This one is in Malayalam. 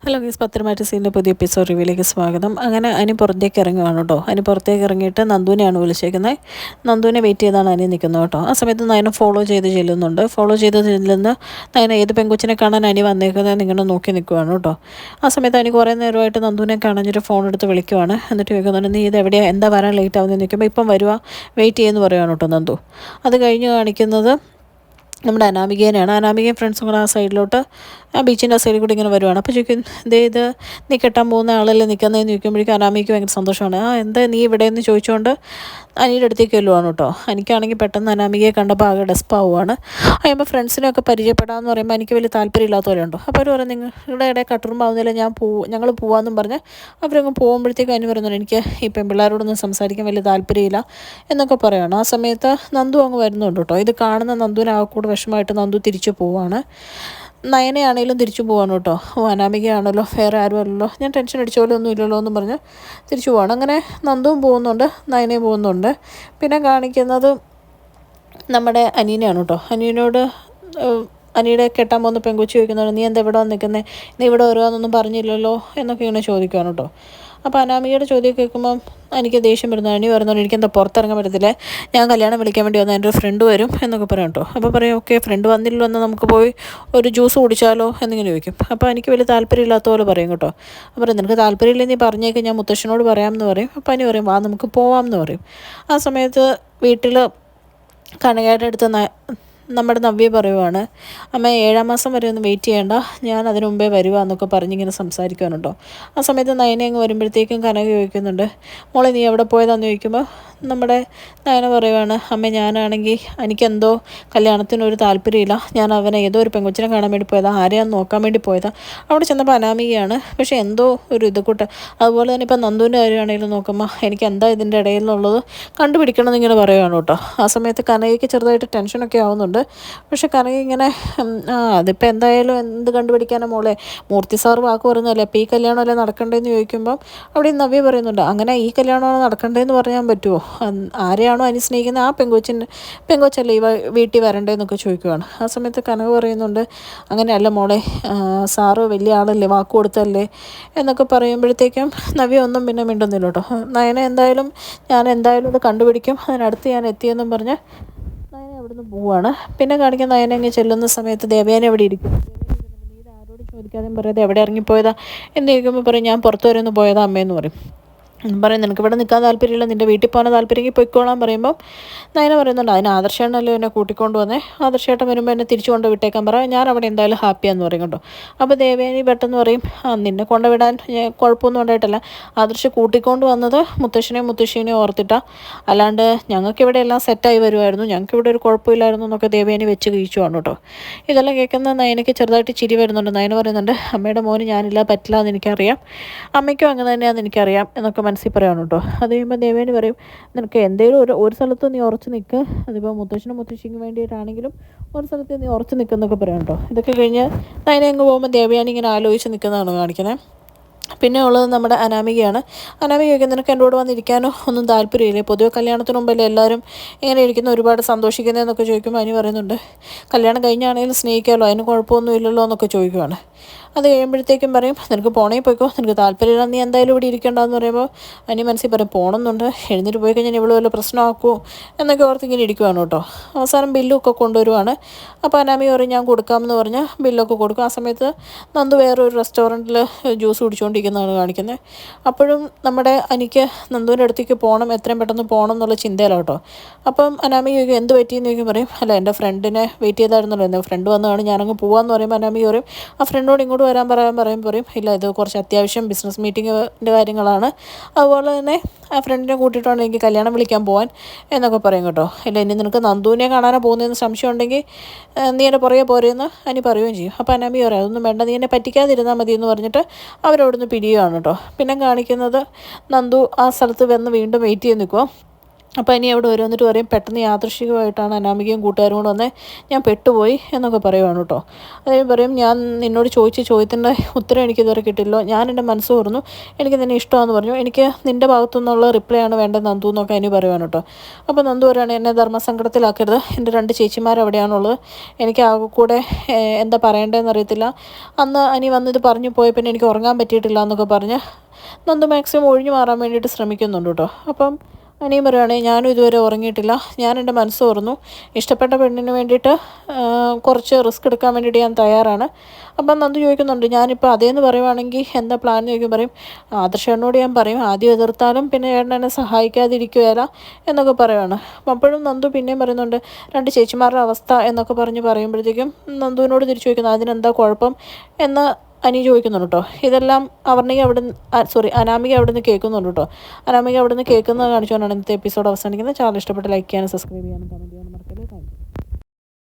ഹലോ ഗീസ് പത്രമാറ്റസീൻ്റെ പുതിയ എപ്പിസോഡ് റിവ്യൂയിലേക്ക് സ്വാഗതം. അങ്ങനെ അനി പുറത്തേക്ക് ഇറങ്ങുകയാണ് കേട്ടോ. അനി പുറത്തേക്ക് ഇറങ്ങിയിട്ട് നന്ദുവിനെയാണ് വിളിച്ചേക്കുന്നത്. നന്ദുവിനെ വെയിറ്റ് ചെയ്താണ് അനി നിൽക്കുന്നത് കേട്ടോ. ആ സമയത്ത് നയനെ ഫോളോ ചെയ്ത് ചെല്ലുന്നുണ്ട്. ഫോളോ ചെയ്ത് ചെല്ലുന്ന നയന ഏത് പെങ്കൊച്ചിനെ കാണാൻ അനി വന്നേക്കുന്നത് നിങ്ങനെ നോക്കി നിൽക്കുകയാണ് കേട്ടോ. ആ സമയത്ത് അനി കുറേ നേരമായിട്ട് നന്ദുവിനെ കാണാഞ്ഞിട്ട് ഫോൺ എടുത്ത് വിളിക്കുവാണ്. എന്നിട്ട് ചോദിക്കുന്നുണ്ട്, നീ ഇത് എവിടെയാണ്, എന്താ വരാൻ ലേറ്റ് ആവുന്നത് നിൽക്കുമ്പോൾ ഇപ്പം വരുക, വെയിറ്റ് ചെയ്യുമെന്ന് പറയുകയാണ് കേട്ടോ നന്ദു. അത് കഴിഞ്ഞ് കാണിക്കുന്നത് നമ്മുടെ അനാമികേനെയാണ്. അനാമികയും ഫ്രണ്ട്സും കൂടെ ആ സൈഡിലോട്ട് ആ ബീച്ചിൻ്റെ ആ സൈഡിൽ കൂടി ഇങ്ങനെ വരുവാണ്. അപ്പോൾ ചോദിക്കും, ഇത് നീ കെട്ടാൻ പോകുന്ന ആളല്ലേ നിൽക്കുന്നതെന്ന് ചോദിക്കുമ്പോഴേക്കും അനാമിക്ക് ഭയങ്കര സന്തോഷമാണ്. എന്താ നീ ഇവിടെ എന്ന് ചോദിച്ചുകൊണ്ട് അനിയുടെ അടുത്തേക്ക് വരുവാണ് കേട്ടോ. എനിക്കാണെങ്കിൽ പെട്ടെന്ന് അനാമികയെ കണ്ടപ്പോൾ ആകെ ഡെസ്പാവുകയാണ്. കഴിയുമ്പോൾ ഫ്രണ്ട്സിനെയൊക്കെ പരിചയപ്പെടാമെന്ന് പറയുമ്പോൾ എനിക്ക് വലിയ താല്പര്യമില്ലാത്ത പോലെ ഉണ്ടോ. അപ്പോൾ അവർ പറയും, നിങ്ങളുടെ ഇടയിൽ കട്ടുറുമ്പാവുന്നില്ല, ഞങ്ങൾ പോവാമെന്നും പറഞ്ഞ് അവരങ്ങ് പോകുമ്പോഴത്തേക്കും അതിന് പറയുന്നുണ്ട്, എനിക്ക് ഈ പെൺപിള്ളേരോടൊന്നും സംസാരിക്കാൻ വലിയ താല്പര്യമില്ല എന്നൊക്കെ പറയുകയാണ്. ആ സമയത്ത് നന്ദു അങ്ങ് വരുന്നുണ്ട് കേട്ടോ. ഇത് കാണുന്ന നന്ദുവിന് ആ കൂടെ വിഷമമായിട്ട് നന്ദു തിരിച്ചു പോവാണ്. നയനയാണേലും തിരിച്ചു പോവാണ് കേട്ടോ. അനാമികയാണല്ലോ, വേറെ ആരും അല്ലല്ലോ, ഞാൻ ടെൻഷൻ അടിച്ച പോലെ ഒന്നും ഇല്ലല്ലോ എന്ന് പറഞ്ഞ് തിരിച്ചു പോവാണ്. അങ്ങനെ നന്ദുവും പോകുന്നുണ്ട്, നയനയും പോകുന്നുണ്ട്. പിന്നെ കാണിക്കുന്നത് നമ്മുടെ അനീനെയാണ് കേട്ടോ. അനീനോട് അനിയുടെ കെട്ടാൻ പോകുന്ന പെങ്കുച്ചി ചോദിക്കുന്നുണ്ട്, നീ എന്താ ഇവിടെ വന്ന് നിൽക്കുന്നത്, നീ ഇവിടെ വരുവാന്നൊന്നും പറഞ്ഞില്ലല്ലോ എന്നൊക്കെ ഇങ്ങനെ ചോദിക്കുകയാണ് കേട്ടോ. അപ്പോൾ അനാമികയുടെ ചോദ്യം കേൾക്കുമ്പം എനിക്ക് ദേഷ്യം വരുന്നു. അനി പറയുന്നുണ്ട്, എനിക്കെന്താ പുറത്തിറങ്ങാൻ പറ്റത്തില്ലേ, ഞാൻ കല്യാണം വിളിക്കാൻ വേണ്ടി വന്നാൽ എൻ്റെ ഒരു ഫ്രണ്ട് വരും എന്നൊക്കെ പറയാം കേട്ടോ. അപ്പോൾ പറയും, ഓക്കെ ഫ്രണ്ട് വന്നില്ലല്ലോ എന്നാൽ നമുക്ക് പോയി ഒരു ജ്യൂസ് കുടിച്ചാലോ എന്നിങ്ങനെ ചോദിക്കും. അപ്പോൾ എനിക്ക് വലിയ താല്പര്യമില്ലാത്ത പോലെ പറയും കേട്ടോ. അപ്പോൾ പറയും, നിനക്ക് താല്പര്യമില്ലെങ്കിൽ നീ പറഞ്ഞേക്ക്, ഞാൻ മുത്തശ്ശനോട് പറയാമെന്ന് പറയും. അപ്പോൾ അനി പറയും, വാ നമുക്ക് പോവാമെന്ന് പറയും. ആ സമയത്ത് വീട്ടിൽ കനകയുടെ അടുത്ത് നമ്മുടെ നവ്യ പറയുവാണ്, അമ്മ 7-ാം മാസം വരെ ഒന്ന് വെയിറ്റ് ചെയ്യേണ്ട, ഞാൻ അതിന് മുമ്പേ വരുക എന്നൊക്കെ പറഞ്ഞിങ്ങനെ സംസാരിക്കാനുണ്ടോ. ആ സമയത്ത് നയന അങ്ങ് വരുമ്പോഴത്തേക്കും കനക ചോദിക്കുന്നുണ്ട്, മോളെ നീ എവിടെ പോയതാന്ന് ചോദിക്കുമ്പോൾ നമ്മുടെ നയന പറയുവാണ്, അമ്മ ഞാനാണെങ്കിൽ എനിക്കെന്തോ കല്യാണത്തിനൊരു താല്പര്യമില്ല, ഞാൻ അവനെ ഏതോ ഒരു പെങ്കൊച്ചിനെ കാണാൻ വേണ്ടി പോയതാണ്, ആരെയാന്ന് നോക്കാൻ വേണ്ടി പോയതാണ്. അവിടെ ചെന്നപ്പോൾ അനാമികയാണ്, പക്ഷേ എന്തോ ഒരു ഇത് കൂട്ട്. അതുപോലെ തന്നെ ഇപ്പം നന്ദുവിൻ്റെ കാര്യമാണെങ്കിലും നോക്കുമ്പോൾ എനിക്ക് എന്താ ഇതിൻ്റെ ഇടയിലുള്ളത് കണ്ടുപിടിക്കണം എന്നിങ്ങനെ പറയുകയാണ് കേട്ടോ. ആ സമയത്ത് കനകയ്ക്ക് ചെറുതായിട്ട് ടെൻഷനൊക്കെ ആവുന്നുണ്ട്. പക്ഷെ കനക ഇങ്ങനെ അതിപ്പോൾ എന്തായാലും എന്ത് കണ്ടുപിടിക്കാനോ മോളെ, മൂർത്തി സാറ് വാക്ക് പറയുന്നതല്ലേ, അപ്പോൾ ഈ കല്യാണമല്ലേ നടക്കണ്ടേന്ന് ചോദിക്കുമ്പം അവിടെ നവ്യ പറയുന്നുണ്ട്, അങ്ങനെ ഈ കല്യാണമാണ് നടക്കണ്ടേന്ന് പറയാൻ പറ്റുമോ, ആരെയാണോ അനി സ്നേഹിക്കുന്നത് ആ പെങ്കൊച്ചല്ലേ ഈ വീട്ടിൽ വരണ്ടേന്നൊക്കെ ചോദിക്കുവാണ്. ആ സമയത്ത് കനക പറയുന്നുണ്ട്, അങ്ങനെയല്ല മോളെ, സാറ് വലിയ ആളല്ലേ, വാക്ക് കൊടുത്തല്ലേ എന്നൊക്കെ പറയുമ്പോഴത്തേക്കും നവ്യ ഒന്നും പിന്നെ മിണ്ടുന്നില്ല കേട്ടോ. നയന എന്തായാലും ഞാൻ എന്തായാലും ഇത് കണ്ടുപിടിക്കും, അതിനടുത്ത് ഞാൻ എത്തിയെന്നും പറഞ്ഞ് നയന അവിടുന്ന് പോവാണ്. പിന്നെ കാണിക്കാൻ നയന അങ്ങ് ചെല്ലുന്ന സമയത്ത് ദേവയാനി അവിടെ ഇരിക്കും. നീ ഇത് ആരോട് ചോദിക്കാതെയും പറയാതെ എവിടെ ഇറങ്ങിപ്പോയതാ എന്ന് ചോദിക്കുമ്പോൾ പറയും, ഞാൻ പുറത്തു വരെ ഒന്ന് പോയതാ അമ്മയെന്ന് പറയും. പറയും, നിനക്ക് ഇവിടെ നിൽക്കാൻ താല്പര്യമില്ല, നിൻ്റെ വീട്ടിൽ പോകാൻ താല്പര്യമെങ്കിൽ പൊയ്ക്കോളാൻ പറയുമ്പം നയന പറയുന്നുണ്ട്, അതിന് ആദർശേട്ടനല്ലോ എന്നെ കൂട്ടിക്കൊണ്ട് വന്നേ, ആദർശേട്ടൻ വരുമ്പോൾ എന്നെ തിരിച്ചു കൊണ്ട് വിട്ടേക്കാൻ പറയാം, ഞാൻ അവിടെ എന്തായാലും ഹാപ്പിയാന്ന് പറയും കേട്ടോ. അപ്പോൾ ദേവേനി പെട്ടെന്ന് പറയും, നിന്നെ കൊണ്ടുവിടാൻ കുഴപ്പമൊന്നും ഉണ്ടായിട്ടല്ല, ആദർശ് കൂട്ടിക്കൊണ്ട് വന്നത് മുത്തശ്ശനെയും മുത്തശ്ശീനെയും ഓർത്തിട്ടാണ്, അല്ലാണ്ട് ഞങ്ങൾക്കിവിടെ എല്ലാം സെറ്റായി വരുമായിരുന്നു, ഞങ്ങൾക്കിവിടെ ഒരു കുഴപ്പമില്ലായിരുന്നു എന്നൊക്കെ ദേവേനി വെച്ച് കഴിച്ചുവാണ് കേട്ടോ. ഇതെല്ലാം കേൾക്കുന്ന നയനയ്ക്ക് ചെറുതായിട്ട് ചിരി വരുന്നുണ്ട്. നയന പറയുന്നുണ്ട്, അമ്മയുടെ മോന് ഞാനില്ല, പറ്റില്ല എന്ന് എനിക്കറിയാം, അമ്മയ്ക്കും അങ്ങനെ തന്നെയാണെന്ന് എനിക്കറിയാം എന്നൊക്കെ മനസ്സിൽ പറയാണ് കേട്ടോ. അത് കഴിയുമ്പോൾ ദേവേനി പറയും, നിനക്ക് എന്തെങ്കിലും ഒരു സ്ഥലത്ത് നീ ഉറച്ച് നിൽക്ക്, അതിപ്പോൾ മുത്തശ്ശനും മുത്തശ്ശിക്കും വേണ്ടിയിട്ടാണെങ്കിലും ഒരു സ്ഥലത്ത് നീ ഉറച്ച് നിൽക്കുന്നൊക്കെ പറയാം കേട്ടോ. ഇതൊക്കെ കഴിഞ്ഞ് നയന അങ്ങ് പോകുമ്പോൾ ദേവയാനി ഇങ്ങനെ ആലോചിച്ച് നിൽക്കുന്നതാണ് കാണിക്കുന്നത്. പിന്നെ ഉള്ളത് നമ്മുടെ അനാമികയാണ്. അനാമികയൊക്കെ, നിനക്ക് എൻ്റെ കൂടെ വന്നിരിക്കാനോ ഒന്നും താല്പര്യമില്ലേ, പൊതുവെ കല്യാണത്തിന് മുമ്പല്ലേ എല്ലാവരും ഇങ്ങനെ ഇരിക്കുന്ന ഒരുപാട് സന്തോഷിക്കുന്നതെന്നൊക്കെ ചോദിക്കുമ്പോൾ അനി പറയുന്നുണ്ട്, കല്യാണം കഴിഞ്ഞാണെങ്കിലും സ്നേഹിക്കാമല്ലോ, അതിന് കുഴപ്പമൊന്നും ഇല്ലല്ലോ എന്നൊക്കെ ചോദിക്കുവാണ്. അത് കഴിയുമ്പോഴത്തേക്കും പറയും, നിനക്ക് പോണേ പോയിക്കോ, നിനക്ക് താല്പര്യമില്ല, നീ എന്തായാലും ഇവിടെ ഇരിക്കേണ്ടതെന്ന് പറയുമ്പോൾ അനി മനസ്സിൽ പറയും, പോകണമെന്നുണ്ട്, എഴുന്നേറ്റ് പോയി കഴിഞ്ഞാൽ ഇവിടെ വല്ല പ്രശ്നമാക്കുമോ എന്നൊക്കെ ഓർത്ത് ഇങ്ങനെ ഇരിക്കുവാണ് കേട്ടോ. അവസാനം ബില്ലൊക്കെ കൊണ്ടുവരുവാണ്. അപ്പോൾ അനാമി പറയും, ഞാൻ കൊടുക്കാമെന്ന് പറഞ്ഞ് ബില്ലൊക്കെ കൊടുക്കും. ആ സമയത്ത് നന്ദു വേറൊരു റെസ്റ്റോറൻറ്റിൽ ജ്യൂസ് കുടിച്ചുകൊണ്ടിരിക്കുന്നതാണ് കാണിക്കുന്നത്. അപ്പോഴും നമ്മുടെ അനിക്ക് നന്ദുവിൻ്റെ അടുത്തേക്ക് പോകണം, എത്രയും പെട്ടെന്ന് പോകണം എന്നുള്ള ചിന്തയിലാണ് കേട്ടോ. അപ്പം അനാമി ചോദിക്കും, എന്ത് പറ്റിയെന്ന് ചോദിക്കും. പറയും, അല്ല എൻ്റെ ഫ്രണ്ടിനെ വെയിറ്റ് ചെയ്തായിരുന്നല്ലോ, എൻ്റെ ഫ്രണ്ട് വന്നതാണ്, ഞാനങ്ങ് പോകാമെന്ന് പറയുമ്പോൾ അനാമി പറയും, ആ ഫ്രണ്ടോട് ഇങ്ങോട്ട് വരാൻ പറയും, ഇല്ല ഇത് കുറച്ച് അത്യാവശ്യം ബിസിനസ് മീറ്റിങ്ങിൻ്റെ കാര്യങ്ങളാണ്, അതുപോലെ തന്നെ ആ ഫ്രണ്ടിനെ കൂട്ടിയിട്ടാണ് എനിക്ക് കല്യാണം വിളിക്കാൻ പോകാൻ എന്നൊക്കെ പറയും കേട്ടോ. ഇല്ല ഇനി നിനക്ക് നന്ദുവിനെ കാണാനോ പോകുന്നതെന്ന് സംശയം ഉണ്ടെങ്കിൽ നീ എൻ്റെ പുറകെ പോരെയെന്ന് അനി പറയുകയും ചെയ്യും. അപ്പോൾ അനാമി പറയും, അതൊന്നും വേണ്ട, നീ എന്നെ പറ്റിക്കാതിരുന്നാൽ മതി എന്ന് പറഞ്ഞിട്ട് അവരവിടുന്ന് പിരിയുകയാണ് കേട്ടോ. പിന്നെ കാണിക്കുന്നത് നന്ദു ആ സ്ഥലത്ത് വന്ന് വീണ്ടും വെയിറ്റ് ചെയ്ത് നിൽക്കുക. അപ്പോൾ ഇനി അവിടെ വരും, എന്നിട്ട് പറയും പെട്ടെന്ന് യാദൃശികമായിട്ടാണ് അനാമികയും കൂട്ടുകാരും കൂടെ വന്നേ, ഞാൻ പെട്ടുപോയി എന്നൊക്കെ പറയുവാണ് കേട്ടോ. അതേ പറയും, ഞാൻ നിന്നോട് ചോദിച്ച ചോദ്യത്തിൻ്റെ ഉത്തരം എനിക്കിതുവരെ കിട്ടില്ലോ, ഞാൻ എൻ്റെ മനസ്സ് തുറന്നു, എനിക്ക് നിന്നെ ഇഷ്ടമാണെന്ന് പറഞ്ഞു, എനിക്ക് നിൻ്റെ ഭാഗത്തു നിന്നുള്ള റിപ്ലൈ ആണ് വേണ്ടത് നന്ദു എന്നൊക്കെ അനി പറയുവാണ് കേട്ടോ. അപ്പോൾ നന്ദു പറയാണ്, എന്നെ ധർമ്മസങ്കടത്തിലാക്കരുത്, എൻ്റെ 2 ചേച്ചിമാർ അവിടെയാണുള്ളത്, എനിക്ക് ആകെ കൂടെ എന്താ പറയേണ്ടതെന്ന് അറിയത്തില്ല, അന്ന് അനി വന്നിത് പറഞ്ഞു പോയ പിന്നെ എനിക്ക് ഉറങ്ങാൻ പറ്റിയിട്ടില്ല എന്നൊക്കെ പറഞ്ഞ് നന്ദു മാക്സിമം ഒഴിഞ്ഞു മാറാൻ വേണ്ടിയിട്ട് ശ്രമിക്കുന്നുണ്ട് കേട്ടോ. അപ്പം അനിയും പറയുകയാണെങ്കിൽ ഞാനും ഇതുവരെ ഉറങ്ങിയിട്ടില്ല, ഞാൻ എൻ്റെ മനസ്സ് തുറന്നു, ഇഷ്ടപ്പെട്ട പെണ്ണിന് വേണ്ടിയിട്ട് കുറച്ച് റിസ്ക് എടുക്കാൻ വേണ്ടിയിട്ട് ഞാൻ തയ്യാറാണ്. അപ്പം നന്ദു ചോദിക്കുന്നുണ്ട്, ഞാനിപ്പോൾ അതേന്ന് പറയുവാണെങ്കിൽ എന്താ പ്ലാൻ എന്ന് ചോദിക്കും. പറയും, ആദർശേട്ടനോട് ഞാൻ പറയും, ആദ്യം എതിർത്താലും പിന്നെ ഏട്ടൻ എന്നെ സഹായിക്കാതിരിക്കുകയില്ല എന്നൊക്കെ പറയുവാണ്. അപ്പോഴും നന്ദു പിന്നെയും പറയുന്നുണ്ട് 2 ചേച്ചിമാരുടെ അവസ്ഥ എന്നൊക്കെ പറയുമ്പോഴത്തേക്കും നന്ദുവിനോട് തിരിച്ചു ചോദിക്കുന്നു, അതിനെന്താ കുഴപ്പം എന്ന് അനി ചോദിക്കുന്നുണ്ട് കേട്ടോ. ഇതെല്ലാം അവർണിക അനാമിക അവിടെ നിന്ന് കേൾക്കുന്നുണ്ട് കേട്ടോ. അനാമിക അവിടെ നിന്ന് കേൾക്കുന്നത് കാണിച്ചുകൊണ്ടാണ് ഇന്നത്തെ എപ്പിസോഡ് അവസാനിക്കുന്നത്. ചാനൽ ഇഷ്ടപ്പെട്ട് ലൈക്ക് ചെയ്യാനും സബ്സ്ക്രൈബ് ചെയ്യാനും കമൻറ്റ് ചെയ്യാനും മറക്കല്ലേ. Thank you.